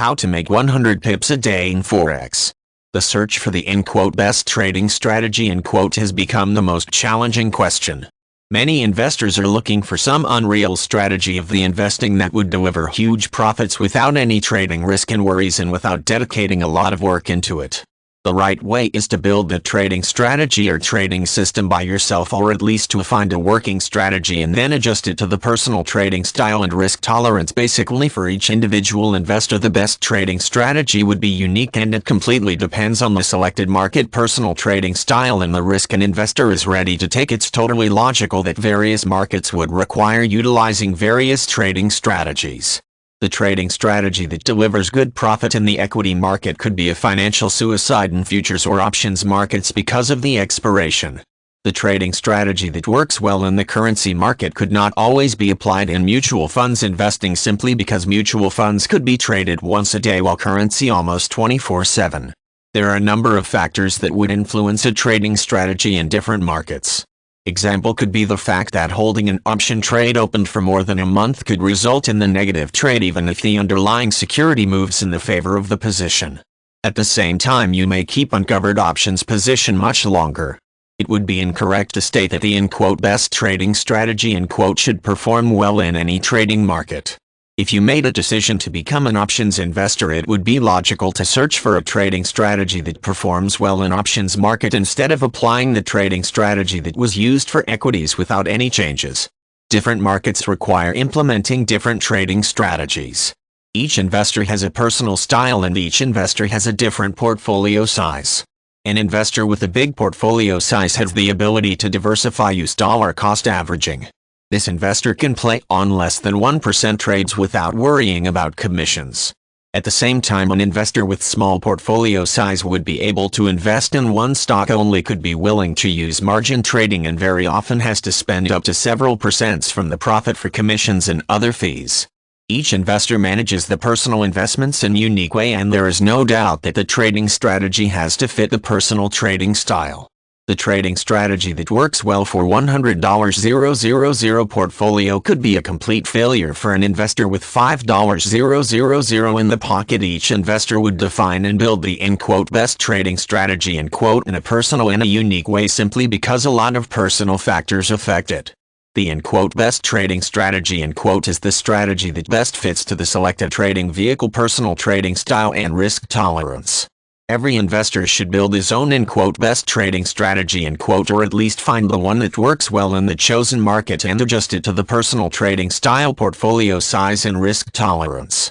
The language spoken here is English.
How to make 100 pips a day in Forex. The search for the "best trading strategy" has become the most challenging question. Many investors are looking for some unreal strategy of the investing that would deliver huge profits without any trading risk and worries and without dedicating a lot of work into it. The right way is to build the trading strategy or trading system by yourself, or at least to find a working strategy and then adjust it to the personal trading style and risk tolerance. Basically, for each individual investor, the best trading strategy would be unique, and it completely depends on the selected market, personal trading style, and the risk an investor is ready to take. It's totally logical that various markets would require utilizing various trading strategies. The trading strategy that delivers good profit in the equity market could be a financial suicide in futures or options markets because of the expiration. The trading strategy that works well in the currency market could not always be applied in mutual funds investing, simply because mutual funds could be traded once a day while currency almost 24/7. There are a number of factors that would influence a trading strategy in different markets. Example could be the fact that holding an option trade opened for more than a month could result in the negative trade even if the underlying security moves in the favor of the position. At the same time, you may keep uncovered options position much longer. It would be incorrect to state that the "best trading strategy" should perform well in any trading market. If you made a decision to become an options investor, it would be logical to search for a trading strategy that performs well in options market instead of applying the trading strategy that was used for equities without any changes. Different markets require implementing different trading strategies. Each investor has a personal style, and each investor has a different portfolio size. An investor with a big portfolio size has the ability to diversify, use dollar cost averaging. This investor can play on less than 1% trades without worrying about commissions. At the same time, an investor with small portfolio size would be able to invest in one stock only, could be willing to use margin trading, and very often has to spend up to several percents from the profit for commissions and other fees. Each investor manages the personal investments in a unique way, and there is no doubt that the trading strategy has to fit the personal trading style. The trading strategy that works well for $100,000 portfolio could be a complete failure for an investor with $5,000 in the pocket. Each investor would define and build the "best trading strategy" in a personal and a unique way, simply because a lot of personal factors affect it. The "best trading strategy" is the strategy that best fits to the selected trading vehicle, personal trading style, and risk tolerance. Every investor should build his own "best trading strategy" or at least find the one that works well in the chosen market and adjust it to the personal trading style, portfolio size, and risk tolerance.